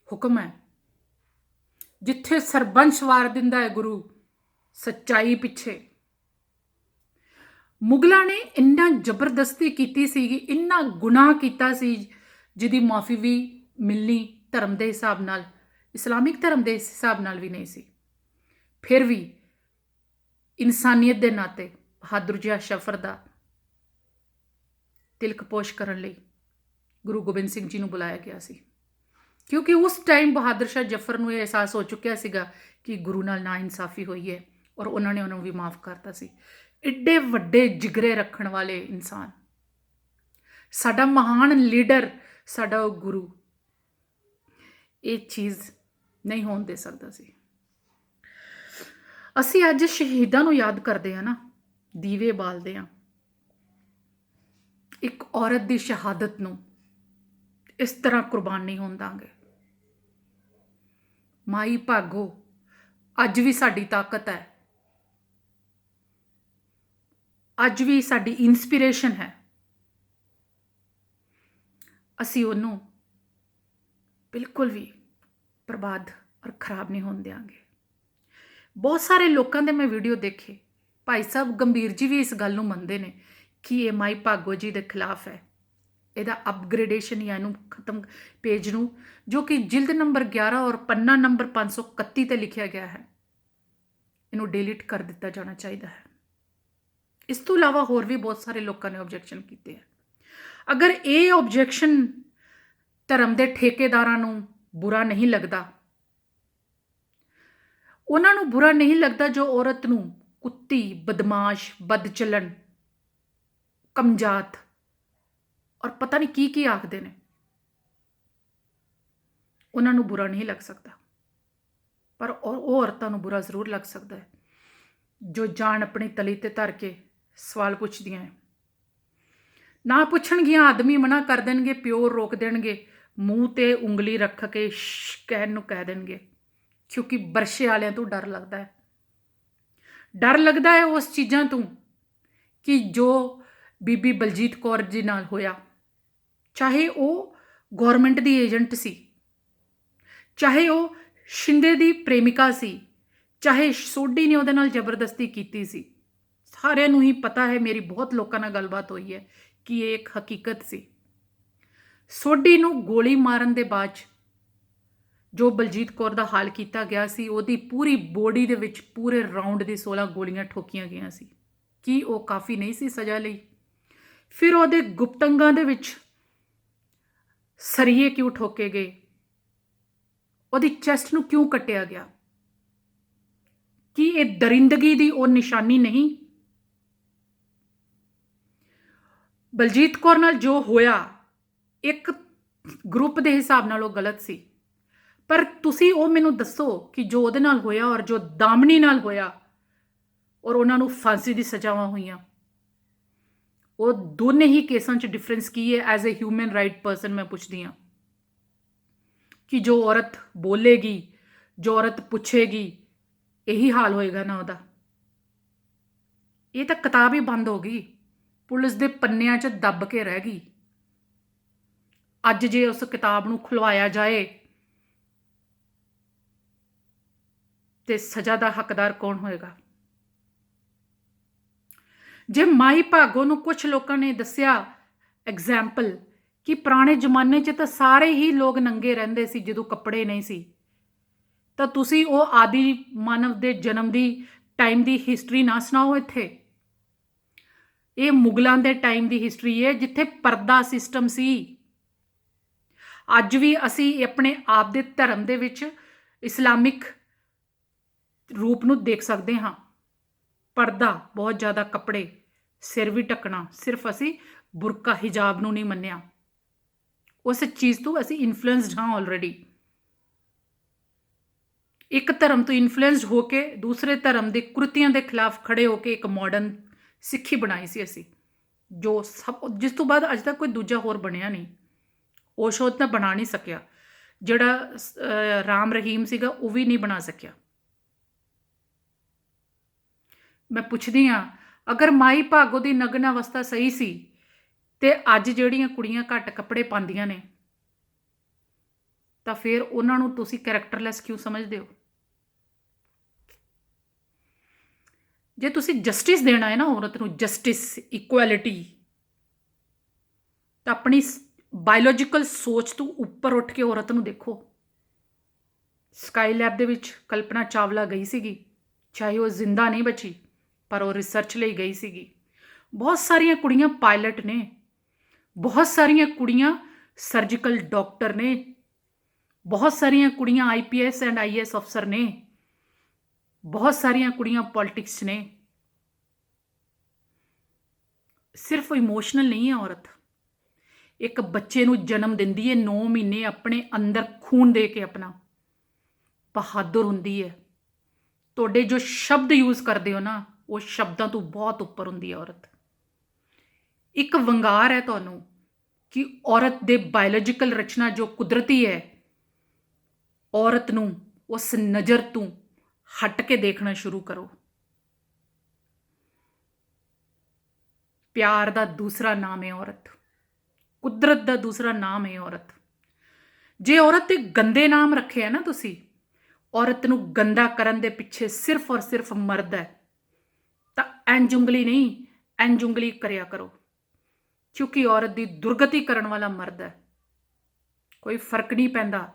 ਹੁਕਮ ਹੈ, ਜਿੱਥੇ ਸਰਬੰਸ ਵਾਰ ਦਿੰਦਾ ਹੈ ਗੁਰੂ ਸੱਚਾਈ ਪਿੱਛੇ, ਮੁਗਲਾਂ ਨੇ ਇੰਨਾ ਜ਼ਬਰਦਸਤੀ ਕੀਤੀ ਸੀਗੀ, ਇੰਨਾ ਗੁਨਾਹ ਕੀਤਾ ਸੀ ਜਿਹਦੀ ਮਾਫੀ ਵੀ ਮਿਲਣੀ ਧਰਮ ਦੇ ਹਿਸਾਬ ਨਾਲ, ਇਸਲਾਮਿਕ ਧਰਮ ਦੇ ਹਿਸਾਬ ਨਾਲ ਵੀ ਨਹੀਂ ਸੀ। ਫਿਰ ਵੀ ਇਨਸਾਨੀਅਤ ਦੇ ਨਾਤੇ ਬਹਾਦਰ ਸ਼ਾਹ ਜ਼ਫਰ ਦਾ ਤਿਲਕ ਪੋਸ਼ ਕਰਨ ਲਈ ਗੁਰੂ ਗੋਬਿੰਦ ਸਿੰਘ ਜੀ ਨੂੰ ਬੁਲਾਇਆ ਗਿਆ ਸੀ, ਕਿਉਂਕਿ ਉਸ ਟਾਈਮ ਬਹਾਦਰ ਸ਼ਾਹ ਜ਼ਫਰ ਨੂੰ ਇਹ ਅਹਿਸਾਸ ਹੋ ਚੁੱਕਿਆ ਸੀਗਾ ਕਿ ਗੁਰੂ ਨਾਲ ਨਾਇਨਸਾਫੀ ਹੋਈ ਹੈ ਔਰ ਉਹਨਾਂ ਨੇ ਉਹਨੂੰ ਵੀ ਮਾਫ ਕਰਤਾ ਸੀ। ਐਡੇ ਵੱਡੇ ਜਿਗਰੇ ਰੱਖਣ ਵਾਲੇ ਇਨਸਾਨ, ਸਾਡਾ ਮਹਾਨ ਲੀਡਰ, ਸਾਡਾ ਉਹ ਗੁਰੂ, ਇਹ ਚੀਜ਼ ਨਹੀਂ ਹੋਣ ਦੇ ਸਕਦਾ ਸੀ। ਅਸੀਂ ਅੱਜ ਸ਼ਹੀਦਾਂ ਨੂੰ ਯਾਦ ਕਰਦੇ ਹਾਂ ਨਾ, ਦੀਵੇ ਬਾਲਦੇ ਹਾਂ, ਇੱਕ ਔਰਤ ਦੀ ਸ਼ਹਾਦਤ ਨੂੰ ਇਸ ਤਰ੍ਹਾਂ ਕੁਰਬਾਨ ਨਹੀਂ ਹੋਣ ਦਾਂਗੇ। ਮਾਈ ਭਾਗੋ ਅੱਜ ਵੀ ਸਾਡੀ ਤਾਕਤ ਹੈ, ਅੱਜ ਵੀ ਸਾਡੀ ਇਨਸਪੀਰੇਸ਼ਨ ਹੈ। ਅਸੀਂ ਉਹਨੂੰ ਬਿਲਕੁਲ ਵੀ ਬਰਬਾਦ ਔਰ ਖਰਾਬ ਨਹੀਂ ਹੋਣ ਦਿਆਂਗੇ। ਬਹੁਤ ਸਾਰੇ ਲੋਕਾਂ ਦੇ ਮੈਂ ਵੀਡੀਓ ਦੇਖੇ, ਭਾਈ ਸਾਹਿਬ ਗੰਭੀਰ ਜੀ ਵੀ ਇਸ ਗੱਲ ਨੂੰ ਮੰਨਦੇ ਨੇ ਕਿ ਇਹ ਮਾਈ ਭਾਗੋ ਜੀ ਦੇ ਖਿਲਾਫ ਹੈ। ਇਹਦਾ ਅਪਗ੍ਰੇਡੇਸ਼ਨ ਜਾਂ ਇਹਨੂੰ ਖਤਮ, ਪੇਜ ਨੂੰ ਜੋ ਕਿ ਜਿਲਦ ਨੰਬਰ 11 ਔਰ ਪੰਨਾ ਨੰਬਰ 531 ਤੇ ਲਿਖਿਆ ਗਿਆ ਹੈ, ਇਹਨੂੰ ਡਿਲੀਟ ਕਰ ਦਿੱਤਾ ਜਾਣਾ ਚਾਹੀਦਾ ਹੈ। ਇਸ ਤੋਂ ਇਲਾਵਾ ਹੋਰ ਵੀ ਬਹੁਤ ਸਾਰੇ ਲੋਕਾਂ ਨੇ ਆਬਜੈਕਸ਼ਨ ਕੀਤੇ ਹੈ। ਅਗਰ ਇਹ ਆਬਜੈਕਸ਼ਨ ਧਰਮ ਦੇ ਠੇਕੇਦਾਰਾਂ ਨੂੰ ਬੁਰਾ ਨਹੀਂ ਲੱਗਦਾ, ਉਹਨਾਂ ਨੂੰ ਬੁਰਾ ਨਹੀਂ ਲੱਗਦਾ ਜੋ ਔਰਤ ਨੂੰ ਕੁੱਤੀ, ਬਦਮਾਸ਼, ਬਦਚਲਣ, ਕਮਜ਼ਾਤ ਔਰ ਪਤਾ ਨਹੀਂ ਕੀ ਕੀ ਆਖਦੇ ਨੇ, ਉਹਨਾਂ ਨੂੰ ਬੁਰਾ ਨਹੀਂ ਲੱਗ ਸਕਦਾ। ਪਰ ਉਹ ਔਰਤਾਂ ਨੂੰ ਬੁਰਾ ਜ਼ਰੂਰ ਲੱਗ ਸਕਦਾ ਹੈ ਜੋ ਜਾਨ ਆਪਣੀ ਤਲੀ ਤੇ ਧਰ ਕੇ ਸਵਾਲ ਪੁੱਛਦੀਆਂ ਹੈ। ਨਾ ਪੁੱਛਣਗੀਆਂ, ਆਦਮੀ ਮਨਾ ਕਰ ਦੇਣਗੇ, ਪਿਓ ਰੋਕ ਦੇਣਗੇ, ਮੂੰਹ ਤੇ ਉਂਗਲੀ ਰੱਖ ਕੇ ਕਹਿਣ ਨੂੰ ਕਹਿ ਦੇਣਗੇ, ਕਿਉਂਕਿ ਬਰਸ਼ੇ ਵਾਲਿਆਂ ਤੋਂ ਡਰ ਲੱਗਦਾ ਹੈ। ਡਰ ਲੱਗਦਾ ਹੈ ਉਸ ਚੀਜ਼ਾਂ ਤੋਂ ਕਿ ਜੋ ਬੀਬੀ ਬਲਜੀਤ ਕੌਰ ਜੀ ਨਾਲ ਹੋਇਆ, ਚਾਹੇ ਉਹ ਗੌਰਮੈਂਟ ਦੀ ਏਜੰਟ ਸੀ, ਚਾਹੇ ਉਹ ਸ਼ਿੰਦੇ ਦੀ ਪ੍ਰੇਮਿਕਾ ਸੀ, ਚਾਹੇ ਸੋਢੀ ਨੇ ਉਹਦੇ ਨਾਲ ਜ਼ਬਰਦਸਤੀ ਕੀਤੀ ਸੀ। ਸਾਰਿਆਂ ਨੂੰ ਹੀ ਪਤਾ ਹੈ, ਮੇਰੀ ਬਹੁਤ ਲੋਕਾਂ ਨਾਲ ਗੱਲਬਾਤ ਹੋਈ ਹੈ ਕਿ ਇਹ ਇੱਕ ਹਕੀਕਤ ਸੀ। ਸੋਢੀ ਨੂੰ ਗੋਲੀ ਮਾਰਨ ਦੇ ਬਾਅਦ ਜੋ ਬਲਜੀਤ ਕੌਰ ਦਾ ਹਾਲ ਕੀਤਾ ਗਿਆ ਸੀ, ਉਹਦੀ ਪੂਰੀ ਬੋਡੀ ਦੇ ਵਿੱਚ ਪੂਰੇ ਰਾਉਂਡ ਦੀ 16 ਗੋਲੀਆਂ ਠੋਕੀਆਂ ਗਈਆਂ ਸੀ। ਕੀ ਉਹ ਕਾਫੀ ਨਹੀਂ ਸੀ ਸਜ਼ਾ ਲਈ? ਫਿਰ ਉਹਦੇ ਗੁਪਤੰਗਾਂ ਦੇ ਵਿੱਚ ਸਰੀਏ ਕਿਉਂ ਠੋਕੇ ਗਏ? ਉਹਦੀ ਚੈਸਟ ਨੂੰ ਕਿਉਂ ਕੱਟਿਆ ਗਿਆ? ਕੀ ਇਹ ਦਰਿੰਦਗੀ ਦੀ ਉਹ ਨਿਸ਼ਾਨੀ ਨਹੀਂ? ਬਲਜੀਤ ਕੌਰ ਨਾਲ ਜੋ ਹੋਇਆ ਇੱਕ ਗਰੁੱਪ ਦੇ ਹਿਸਾਬ ਨਾਲ ਉਹ ਗਲਤ ਸੀ, ਪਰ ਤੁਸੀਂ ਉਹ ਮੈਨੂੰ ਦੱਸੋ ਕਿ ਜੋ ਉਹਦੇ ਨਾਲ ਹੋਇਆ ਔਰ ਜੋ ਦਾਮਨੀ ਨਾਲ ਹੋਇਆ ਔਰ ਉਹਨਾਂ ਨੂੰ ਫਾਂਸੀ ਦੀ ਸਜ਼ਾਵਾਂ ਹੋਈਆਂ, ਉਹ ਦੋਨੇ ਹੀ ਕੇਸਾਂ 'ਚ ਡਿਫਰੈਂਸ ਕੀ ਹੈ? As a human right person ਮੈਂ ਪੁੱਛਦੀ ਹਾਂ ਕਿ ਜੋ ਔਰਤ ਬੋਲੇਗੀ, ਜੋ ਔਰਤ ਪੁੱਛੇਗੀ, ਇਹੀ ਹਾਲ ਹੋਏਗਾ ਨਾ ਉਹਦਾ? ਇਹ ਤਾਂ ਕਿਤਾਬ ਹੀ ਬੰਦ ਹੋ ਗਈ, ਪੁਲਿਸ ਦੇ ਪੰਨਿਆਂ 'ਚ ਦੱਬ ਕੇ ਰਹਿ ਗਈ। ਅੱਜ ਜੇ ਉਸ ਕਿਤਾਬ ਨੂੰ ਖੁਲਵਾਇਆ ਜਾਏ ਤੇ ਸਜ਼ਾ ਦਾ ਹੱਕਦਾਰ ਕੌਣ ਹੋਏਗਾ? ਜੇ ਮਾਈ ਭਾਗੋ ਨੂੰ ਕੁਝ ਲੋਕਾਂ ਨੇ ਦੱਸਿਆ ਐਗਜ਼ਾਮਪਲ ਕਿ ਪੁਰਾਣੇ ਜ਼ਮਾਨੇ 'ਚ ਤਾਂ ਸਾਰੇ ਹੀ ਲੋਕ ਨੰਗੇ ਰਹਿੰਦੇ ਸੀ ਜਦੋਂ ਕੱਪੜੇ ਨਹੀਂ ਸੀ, ਤਾਂ ਤੁਸੀਂ ਉਹ ਆਦਿ ਮਾਨਵ ਦੇ ਜਨਮ ਦੀ ਟਾਈਮ ਦੀ ਹਿਸਟਰੀ ਨਾ ਸੁਣਾਓ ਇੱਥੇ। ਇਹ ਮੁਗਲਾਂ ਦੇ ਟਾਈਮ ਦੀ ਹਿਸਟਰੀ ਹੈ ਜਿੱਥੇ ਪਰਦਾ ਸਿਸਟਮ ਸੀ। ਅੱਜ ਵੀ ਅਸੀਂ ਆਪਣੇ ਆਪ ਦੇ ਧਰਮ ਦੇ ਵਿੱਚ ਇਸਲਾਮਿਕ ਰੂਪ ਨੂੰ ਦੇਖ ਸਕਦੇ ਹਾਂ। ਪਰਦਾ, ਬਹੁਤ ਜ਼ਿਆਦਾ ਕੱਪੜੇ, ਸਿਰ ਵੀ ਢੱਕਣਾ, ਸਿਰਫ ਅਸੀਂ ਬੁਰਕਾ ਹਿਜਾਬ ਨੂੰ ਨਹੀਂ ਮੰਨਿਆ। ਉਸ ਚੀਜ਼ ਤੋਂ ਅਸੀਂ ਇਨਫਲੂਐਂਸਡ ਹਾਂ ਆਲਰੇਡੀ। ਇੱਕ ਧਰਮ ਤੋਂ ਇਨਫਲੂਐਂਸਡ ਹੋ ਕੇ ਦੂਸਰੇ ਧਰਮ ਦੇ ਕੁਰਤੀਆਂ ਦੇ ਖਿਲਾਫ ਖੜੇ ਹੋ ਕੇ ਇੱਕ ਮਾਡਰਨ ਸਿੱਖੀ ਬਣਾਈ ਸੀ ਅਸੀਂ, ਜੋ ਜਿਸ ਤੋਂ ਬਾਅਦ ਅੱਜ ਤੱਕ ਕੋਈ ਦੂਜਾ ਹੋਰ ਬਣਿਆ ਨਹੀਂ। ਓਸ਼ੋ ਤਾਂ ਬਣਾ ਨਹੀਂ ਸਕਿਆ, ਜਿਹੜਾ ਰਾਮ ਰਹੀਮ ਸੀਗਾ ਉਹ ਵੀ ਨਹੀਂ ਬਣਾ ਸਕਿਆ। ਮੈਂ ਪੁੱਛਦੀ ਹਾਂ, ਅਗਰ ਮਾਈ ਭਾਗੋ ਦੀ ਨਗਨ ਅਵਸਥਾ ਸਹੀ ਸੀ ਤੇ ਅੱਜ ਜਿਹੜੀਆਂ ਕੁੜੀਆਂ ਘੱਟ ਕੱਪੜੇ ਪਾਉਂਦੀਆਂ ਨੇ, ਤਾਂ ਫਿਰ ਉਹਨਾਂ ਨੂੰ ਤੁਸੀਂ ਕੈਰੈਕਟਰਲੈਸ ਕਿਉਂ ਸਮਝਦੇ ਹੋ? ਜੇ ਤੁਸੀਂ ਜਸਟਿਸ ਦੇਣਾ ਹੈ ਨਾ ਔਰਤ ਨੂੰ, ਜਸਟਿਸ, ਇਕੁਐਲਿਟੀ, ਤਾਂ ਆਪਣੀ ਬਾਇਓਲੋਜੀਕਲ ਸੋਚ ਤੋਂ ਉੱਪਰ ਉੱਠ ਕੇ ਔਰਤ ਨੂੰ ਦੇਖੋ। ਸਕਾਈ ਲੈਬ ਦੇ ਵਿੱਚ ਕਲਪਨਾ ਚਾਵਲਾ ਗਈ ਸੀਗੀ, ਚਾਹੇ ਉਹ ਜ਼ਿੰਦਾ ਨਹੀਂ ਬਚੀ, ਪਰ ਉਹ ਰਿਸਰਚ ਲਈ ਗਈ ਸੀਗੀ। ਬਹੁਤ ਸਾਰੀਆਂ ਕੁੜੀਆਂ ਪਾਇਲਟ ਨੇ, ਬਹੁਤ ਸਾਰੀਆਂ ਕੁੜੀਆਂ ਸਰਜੀਕਲ ਡਾਕਟਰ ਨੇ, ਬਹੁਤ ਸਾਰੀਆਂ ਕੁੜੀਆਂ IPS ਐਂਡ IAS ਅਫਸਰ ਨੇ, ਬਹੁਤ ਸਾਰੀਆਂ ਕੁੜੀਆਂ ਪੋਲਿਟਿਕਸ ਨੇ। ਸਿਰਫ ਇਮੋਸ਼ਨਲ ਨਹੀਂ ਹੈ ਔਰਤ। ਇੱਕ ਬੱਚੇ ਨੂੰ ਜਨਮ ਦਿੰਦੀ ਹੈ 9 ਮਹੀਨੇ ਆਪਣੇ ਅੰਦਰ ਖੂਨ ਦੇ ਕੇ, ਆਪਣਾ ਬਹਾਦਰ ਹੁੰਦੀ ਹੈ। ਤੁਹਾਡੇ ਜੋ ਸ਼ਬਦ ਯੂਜ਼ ਕਰਦੇ ਹੋ ਨਾ, ਉਹ ਸ਼ਬਦਾਂ ਤੋਂ ਬਹੁਤ ਉੱਪਰ ਹੁੰਦੀ ਹੈ ਔਰਤ। ਇੱਕ ਵੰਗਾਰ ਹੈ ਤੁਹਾਨੂੰ ਕਿ ਔਰਤ ਦੇ ਬਾਇਓਲੋਜੀਕਲ ਰਚਨਾ ਜੋ ਕੁਦਰਤੀ ਹੈ, ਔਰਤ ਨੂੰ ਉਸ ਨਜ਼ਰ ਤੋਂ ਹਟ ਕੇ ਦੇਖਣਾ ਸ਼ੁਰੂ ਕਰੋ। ਪਿਆਰ ਦਾ ਦੂਸਰਾ ਨਾਮ ਹੈ ਔਰਤ, ਕੁਦਰਤ ਦਾ ਦੂਸਰਾ ਨਾਮ ਹੈ ਔਰਤ। ਜੇ ਔਰਤ ਦੇ ਗੰਦੇ ਨਾਮ ਰੱਖੇ ਹੈ ਨਾ ਤੁਸੀਂ, ਔਰਤ ਨੂੰ ਗੰਦਾ ਕਰਨ ਦੇ ਪਿੱਛੇ ਸਿਰਫ ਔਰ ਸਿਰਫ ਮਰਦ ਹੈ, ਤਾਂ ਇੰਝ ਉਂਗਲੀ ਨਹੀਂ, ਇੰਝ ਉਂਗਲੀ ਕਰਿਆ ਕਰੋ, ਕਿਉਂਕਿ ਔਰਤ ਦੀ ਦੁਰਗਤੀ ਕਰਨ ਵਾਲਾ ਮਰਦ ਹੈ। ਕੋਈ ਫਰਕ ਨਹੀਂ ਪੈਂਦਾ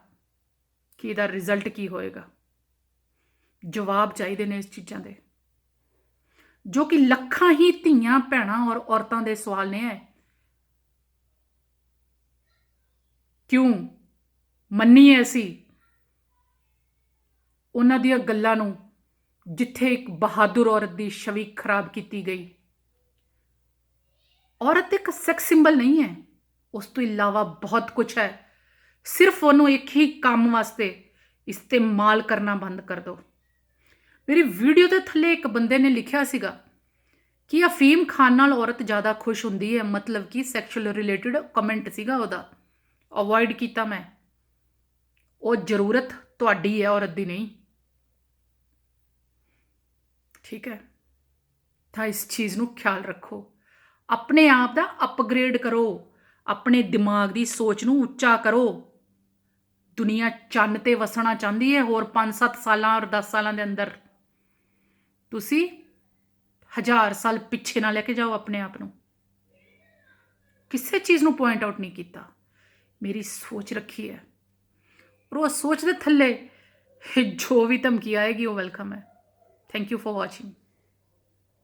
ਕਿ ਇਹਦਾ ਰਿਜ਼ਲਟ ਕੀ ਹੋਏਗਾ। ਜਵਾਬ ਚਾਹੀਦੇ ਨੇ ਇਸ ਚੀਜ਼ਾਂ ਦੇ। ਜੋ ਕਿ ਲੱਖਾਂ ਹੀ ਧੀਆਂ ਭੈਣਾਂ ਔਰ ਔਰਤਾਂ ਦੇ ਸਵਾਲ ਨੇ। ਹੈ ਕਿਉਂ ਮੰਨੀਏ ਅਸੀਂ ਉਹਨਾਂ ਦੀਆਂ ਗੱਲਾਂ ਨੂੰ, ਜਿੱਥੇ ਇੱਕ ਬਹਾਦਰ ਔਰਤ ਦੀ ਛਵੀ ਖਰਾਬ ਕੀਤੀ ਗਈ। ਔਰਤ ਇੱਕ ਸੈਕਸ ਸਿੰਬਲ ਨਹੀਂ ਹੈ, ਉਸ ਤੋਂ ਇਲਾਵਾ ਬਹੁਤ ਕੁਝ ਹੈ। ਸਿਰਫ ਉਹਨੂੰ ਇੱਕ ਹੀ ਕੰਮ ਵਾਸਤੇ ਇਸਤੇਮਾਲ ਕਰਨਾ ਬੰਦ ਕਰ ਦਿਓ। ਮੇਰੀ ਵੀਡੀਓ ਦੇ ਥੱਲੇ ਇੱਕ ਬੰਦੇ ਨੇ ਲਿਖਿਆ ਸੀਗਾ ਕਿ ਅਫੀਮ ਖਾਣ ਨਾਲ ਔਰਤ ਜ਼ਿਆਦਾ ਖੁਸ਼ ਹੁੰਦੀ ਹੈ, ਮਤਲਬ ਕਿ ਸੈਕਸ਼ੂਅਲ ਰਿਲੇਟਡ ਕਮੈਂਟ ਸੀਗਾ ਉਹਦਾ, ਅਵੋਇਡ ਕੀਤਾ ਮੈਂ। ਉਹ ਜ਼ਰੂਰਤ ਤੁਹਾਡੀ ਹੈ, ਔਰਤ ਦੀ ਨਹੀਂ। ਠੀਕ ਹੈ, ਤਾਂ ਇਸ ਚੀਜ਼ ਨੂੰ ਖਿਆਲ ਰੱਖੋ। ਆਪਣੇ ਆਪ ਦਾ ਅਪਗ੍ਰੇਡ ਕਰੋ, ਆਪਣੇ ਦਿਮਾਗ ਦੀ ਸੋਚ ਨੂੰ ਉੱਚਾ ਕਰੋ। ਦੁਨੀਆ ਚੰਨ ਤੇ ਵਸਣਾ ਚਾਹੁੰਦੀ ਹੈ ਹੋਰ 5-7 ਸਾਲਾਂ ਔਰ 10 ਸਾਲਾਂ ਦੇ ਅੰਦਰ। ਤੁਸੀਂ 1000 ਸਾਲ ਪਿੱਛੇ ਨਾ ਲੈ ਕੇ ਜਾਓ ਆਪਣੇ ਆਪ ਨੂੰ। ਕਿਸੇ ਚੀਜ਼ ਨੂੰ ਪੁਆਇੰਟ ਆਊਟ ਨਹੀਂ ਕੀਤਾ, ਮੇਰੀ ਸੋਚ ਰੱਖੀ ਹੈ। ਔਰ ਉਹ ਸੋਚ ਦੇ ਥੱਲੇ ਜੋ ਵੀ ਧਮਕੀ ਆਏਗੀ ਉਹ ਵੈਲਕਮ ਹੈ। Thank you for watching.